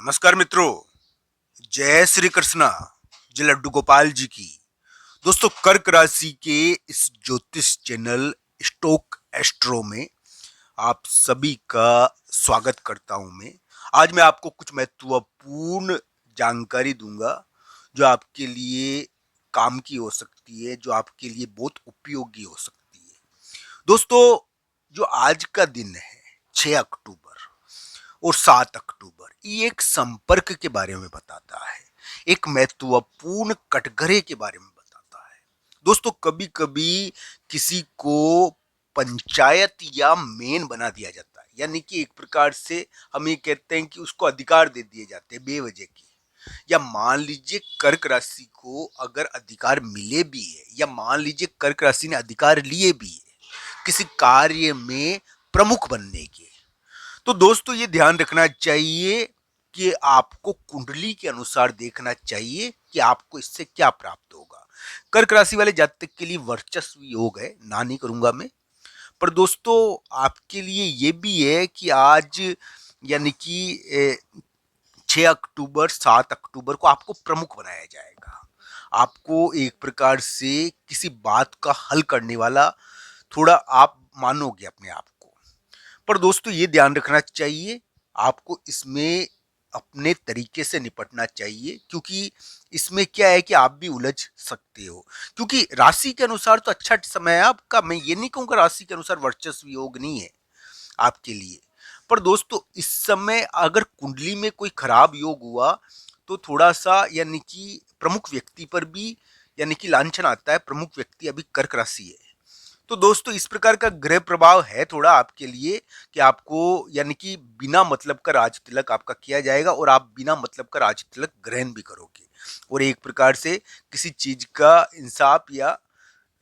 नमस्कार मित्रों, जय श्री कृष्णा। जय लड्डू गोपाल जी की। दोस्तों, कर्क राशि के इस ज्योतिष चैनल स्टोक एस्ट्रो में आप सभी का स्वागत करता हूं मैं। आज मैं आपको कुछ महत्वपूर्ण जानकारी दूंगा जो आपके लिए काम की हो सकती है, जो आपके लिए बहुत उपयोगी हो सकती है। दोस्तों, जो आज का दिन है 6 अक्टूबर और 7 अक्टूबर, ये एक संपर्क के बारे में बताता है, एक महत्वपूर्ण कटघरे के बारे में बताता है। दोस्तों, कभी कभी किसी को पंचायत या मेन बना दिया जाता है, यानी कि एक प्रकार से हम ये कहते हैं कि उसको अधिकार दे दिए जाते हैं बेवजह की। या मान लीजिए कर्क राशि को अगर अधिकार मिले भी है, या मान लीजिए कर्क राशि ने अधिकार लिए भी है किसी कार्य में प्रमुख बनने के, तो दोस्तों ये ध्यान रखना चाहिए कि आपको कुंडली के अनुसार देखना चाहिए कि आपको इससे क्या प्राप्त होगा। कर्क राशि वाले जातक के लिए वर्चस्व योग है, ना नहीं करूंगा मैं। पर दोस्तों, आपके लिए ये भी है कि आज यानी कि 6 अक्टूबर 7 अक्टूबर को आपको प्रमुख बनाया जाएगा। आपको एक प्रकार से किसी बात का हल करने वाला थोड़ा आप मानोगे अपने आप को। पर दोस्तों, ये ध्यान रखना चाहिए, आपको इसमें अपने तरीके से निपटना चाहिए, क्योंकि इसमें क्या है कि आप भी उलझ सकते हो। क्योंकि राशि के अनुसार तो अच्छा समय है आपका, मैं ये नहीं कहूंगा राशि के अनुसार वर्चस्व योग नहीं है आपके लिए। पर दोस्तों, इस समय अगर कुंडली में कोई खराब योग हुआ तो थोड़ा सा यानी कि प्रमुख व्यक्ति पर भी यानी कि लांछन आता है। प्रमुख व्यक्ति अभी कर्क राशि है, तो दोस्तों इस प्रकार का ग्रह प्रभाव है थोड़ा आपके लिए कि आपको यानी कि बिना मतलब का राज तिलक आपका किया जाएगा, और आप बिना मतलब का राज तिलक ग्रहण भी करोगे, और एक प्रकार से किसी चीज का इंसाफ या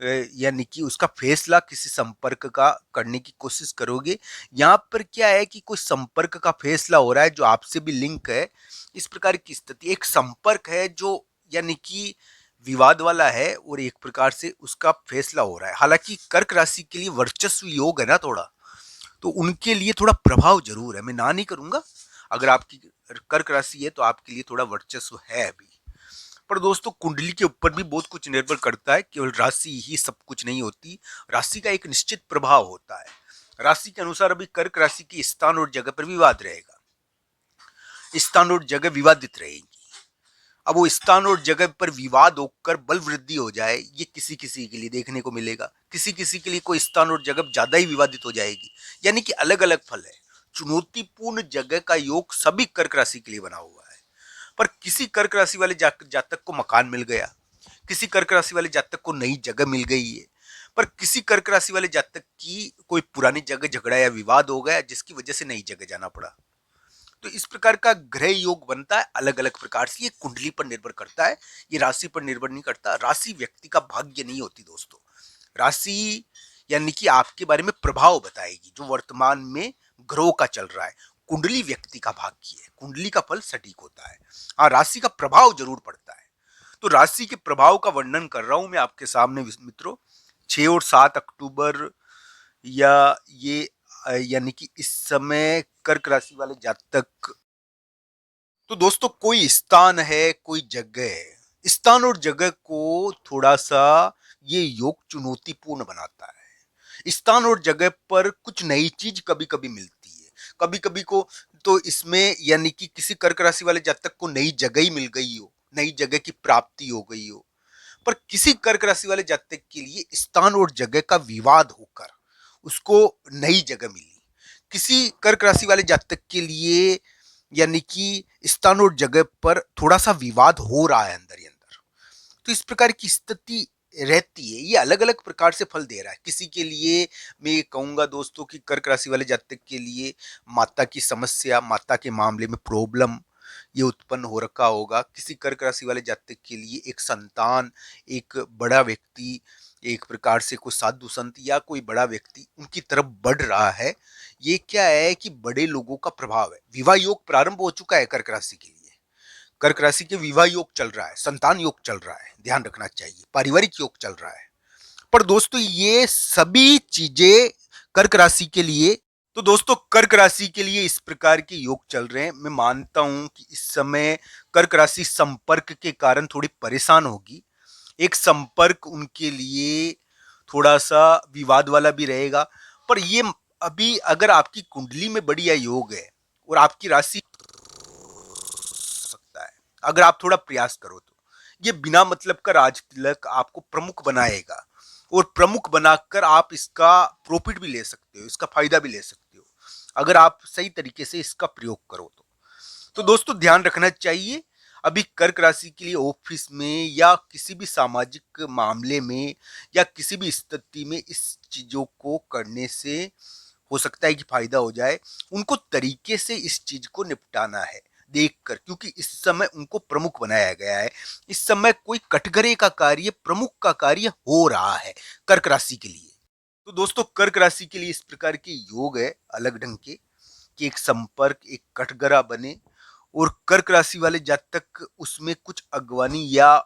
यानी कि उसका फैसला किसी संपर्क का करने की कोशिश करोगे। यहाँ पर क्या है कि कोई संपर्क का फैसला हो रहा है जो आपसे भी लिंक है। इस प्रकार की स्थिति, एक संपर्क है जो यानी कि विवाद वाला है, और एक प्रकार से उसका फैसला हो रहा है। हालांकि कर्क राशि के लिए वर्चस्व योग है ना थोड़ा, तो उनके लिए थोड़ा प्रभाव जरूर है, मैं ना नहीं करूंगा। अगर आपकी कर्क राशि है तो आपके लिए थोड़ा वर्चस्व है अभी। पर दोस्तों, कुंडली के ऊपर भी बहुत कुछ निर्भर करता है, केवल राशि ही सब कुछ नहीं होती। राशि का एक निश्चित प्रभाव होता है। राशि के अनुसार अभी कर्क राशि की स्थान और जगह पर विवाद रहेगा, स्थान और जगह विवादित रहेगी। अब वो स्थान और जगह पर विवाद होकर बल वृद्धि हो जाए, ये किसी किसी के लिए देखने को मिलेगा। किसी किसी के लिए कोई स्थान और जगह ज्यादा ही विवादित हो जाएगी, यानी कि अलग अलग फल है। चुनौतीपूर्ण जगह का योग सभी कर्क राशि के लिए बना हुआ है। पर किसी कर्क राशि वाले जातक को मकान मिल गया, किसी कर्क राशि वाले जातक को नई जगह मिल गई है, पर किसी कर्क राशि वाले जातक की कोई पुरानी जगह झगड़ा या विवाद हो गया जिसकी वजह से नई जगह जाना पड़ा। तो इस प्रकार का ग्रह योग बनता है अलग अलग प्रकार से। ये कुंडली पर निर्भर करता है, ये राशि पर निर्भर नहीं करता। राशि व्यक्ति का भाग्य नहीं होती दोस्तों। राशि यानी कि आपके बारे में प्रभाव बताएगी जो वर्तमान में ग्रहों का चल रहा है। कुंडली व्यक्ति का भाग्य है, कुंडली का फल सटीक होता है। हाँ, राशि का प्रभाव जरूर पड़ता है। तो राशि के प्रभाव का वर्णन कर रहा हूं मैं आपके सामने मित्रों। 6 और 7 अक्टूबर या ये यानी कि इस समय कर्क राशि वाले जातक, तो दोस्तों कोई स्थान है, कोई जगह है, स्थान और जगह को थोड़ा सा ये योग चुनौतीपूर्ण बनाता है। स्थान और जगह पर कुछ नई चीज कभी कभी मिलती है, कभी कभी को तो इसमें यानी कि किसी कर्क राशि वाले जातक को नई जगह ही मिल गई हो, नई जगह की प्राप्ति हो गई हो। पर किसी कर्क राशि वाले जातक के लिए स्थान और जगह का विवाद होकर उसको नई जगह मिली। किसी कर्क राशि वाले जातक के लिए यानी कि स्थान और जगह पर थोड़ा सा विवाद हो रहा है अंदर ही अंदर। तो इस प्रकार की स्थिति रहती है। ये अलग अलग प्रकार से फल दे रहा है। किसी के लिए मैं ये कहूंगा दोस्तों कि कर्क राशि वाले जातक के लिए माता की समस्या, माता के मामले में प्रॉब्लम ये उत्पन्न हो रखा होगा। किसी कर्क राशि वाले जातक के लिए एक संतान, एक बड़ा व्यक्ति, एक प्रकार से कोई साधु संत या कोई बड़ा व्यक्ति उनकी तरफ बढ़ रहा है। ये क्या है कि बड़े लोगों का प्रभाव है। विवाह योग प्रारंभ हो चुका है कर्क राशि के लिए। कर्क राशि के विवाह योग चल रहा है, संतान योग चल रहा है, ध्यान रखना चाहिए, पारिवारिक योग चल रहा है। पर दोस्तों, ये सभी चीजें कर्क राशि के लिए तो दोस्तों कर्क राशि के लिए इस प्रकार के योग चल रहे हैं। मैं मानता हूं कि इस समय कर्क राशि संपर्क के कारण थोड़ी परेशान होगी। एक संपर्क उनके लिए थोड़ा सा विवाद वाला भी रहेगा। पर ये अभी अगर आपकी कुंडली में बढ़िया योग है और आपकी राशि सकता है, अगर आप थोड़ा प्रयास करो तो ये बिना मतलब का राज तिलक आपको प्रमुख बनाएगा और प्रमुख बनाकर आप इसका प्रॉफिट भी ले सकते हो, इसका फायदा भी ले सकते हो अगर आप सही तरीके से इसका प्रयोग करो तो दोस्तों ध्यान रखना चाहिए। अभी कर्क राशि के लिए ऑफिस में या किसी भी सामाजिक मामले में या किसी भी स्थिति में इस चीजों को करने से हो सकता है कि फायदा हो जाए। उनको तरीके से इस चीज को निपटाना है देखकर, क्योंकि इस समय उनको प्रमुख बनाया गया है। इस समय कोई कटघरे का कार्य, प्रमुख का कार्य हो रहा है कर्क राशि के लिए। तो दोस्तों कर्क राशि के लिए इस प्रकार के योग है अलग ढंग के, कि एक संपर्क, एक कटघरा बने और कर्क राशि वाले जातक उसमें कुछ अगवानी या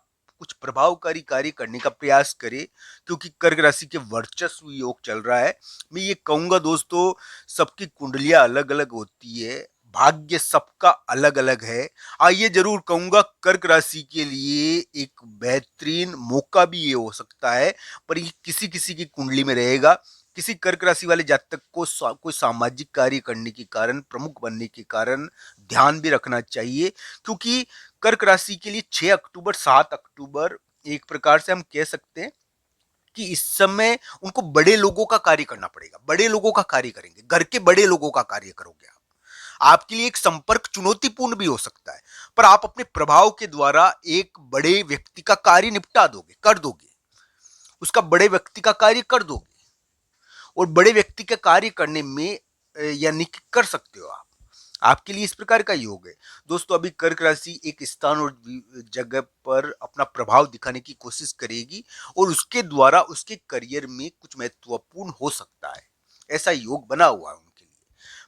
कुछ प्रभावकारी कार्य करने का प्रयास करे, क्योंकि कर्क राशि के वर्चस्व योग चल रहा है। मैं ये कहूंगा दोस्तों, सबकी कुंडलियां अलग अलग होती है, भाग्य सबका अलग अलग है। ये जरूर कहूंगा कर्क राशि के लिए एक बेहतरीन मौका भी ये हो सकता है, पर ये किसी किसी की कुंडली में रहेगा। किसी कर्क राशि वाले जातक को कोई सामाजिक कार्य करने के कारण, प्रमुख बनने के कारण ध्यान भी रखना चाहिए, क्योंकि कर्क राशि के लिए 6 अक्टूबर 7 अक्टूबर एक प्रकार से हम कह सकते हैं कि इस समय उनको बड़े लोगों का कार्य करना पड़ेगा। बड़े लोगों का कार्य करेंगे, घर के बड़े लोगों का कार्य करोगे आप। आपके लिए एक संपर्क चुनौतीपूर्ण भी हो सकता है, पर आप अपने प्रभाव के द्वारा एक बड़े व्यक्ति का कार्य निपटा दोगे, कर दोगे, उसका बड़े व्यक्ति का कार्य कर दोगे और बड़े व्यक्ति का कार्य करने में यानी कि कर सकते हो आप। आपके लिए इस प्रकार का योग है दोस्तों। अभी कर्क राशि एक स्थान और जगह पर अपना प्रभाव दिखाने की कोशिश करेगी और उसके द्वारा उसके करियर में कुछ महत्वपूर्ण हो सकता है, ऐसा योग बना हुआ है उनके लिए।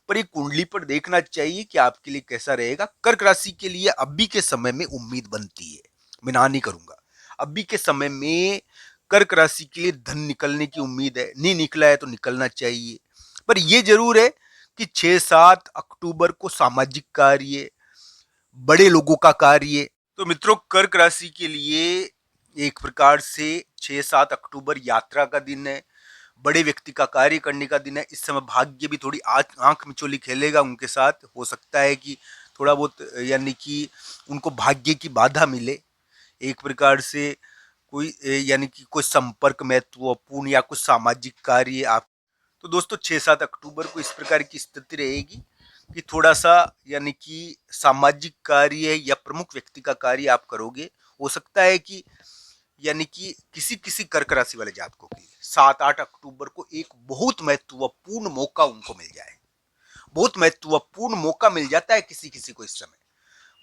पर ये कुंडली पर देखना चाहिए कि आपके लिए कैसा रहेगा। कर्क राशि के लिए अभी के समय में उम्मीद बनती है, मैं ना नहीं करूंगा, अभी के समय में कर्क राशि के लिए धन निकलने की उम्मीद है। नहीं निकला है तो निकलना चाहिए। पर यह जरूर है कि 6-7 अक्टूबर को सामाजिक कार्य, बड़े लोगों का कार्य, तो मित्रों कर्क राशि के लिए एक प्रकार से 6-7 अक्टूबर यात्रा का दिन है, बड़े व्यक्ति का कार्य करने का दिन है। इस समय भाग्य भी थोड़ी आंख मिचोली खेलेगा उनके साथ। हो सकता है कि थोड़ा बहुत यानी कि उनको भाग्य की बाधा मिले एक प्रकार से, कोई यानी कि कोई संपर्क महत्वपूर्ण या कुछ सामाजिक कार्य आप। तो दोस्तों 6-7 अक्टूबर को इस प्रकार की स्थिति रहेगी कि थोड़ा सा यानी कि सामाजिक कार्य या प्रमुख व्यक्ति का कार्य आप करोगे। हो सकता है कि यानी कि किसी किसी कर्क राशि वाले जातकों के लिए 7-8 अक्टूबर को एक बहुत महत्वपूर्ण मौका उनको मिल जाए। बहुत महत्वपूर्ण मौका मिल जाता है किसी किसी को इस समय,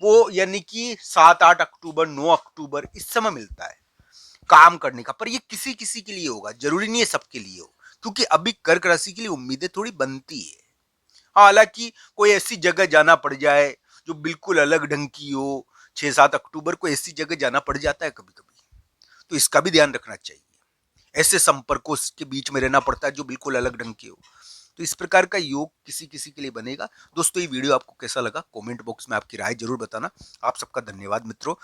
वो यानी कि 7-8 अक्टूबर 9 अक्टूबर इस समय मिलता है काम करने का। पर ये किसी किसी के लिए होगा, जरूरी नहीं है सबके लिए हो, क्योंकि अभी कर्क राशि के लिए उम्मीदें थोड़ी बनती है। हालांकि कोई ऐसी जगह जाना पड़ जाए जो बिल्कुल अलग ढंग की हो, 6-7 अक्टूबर को ऐसी जगह जाना पड़ जाता है कभी कभी, तो इसका भी ध्यान रखना चाहिए। ऐसे संपर्कों के बीच में रहना पड़ता है जो बिल्कुल अलग ढंग के हो। तो इस प्रकार का योग किसी किसी के लिए बनेगा। दोस्तों ये वीडियो आपको कैसा लगा कमेंट बॉक्स में आपकी राय जरूर बताना। आप सबका धन्यवाद मित्रों।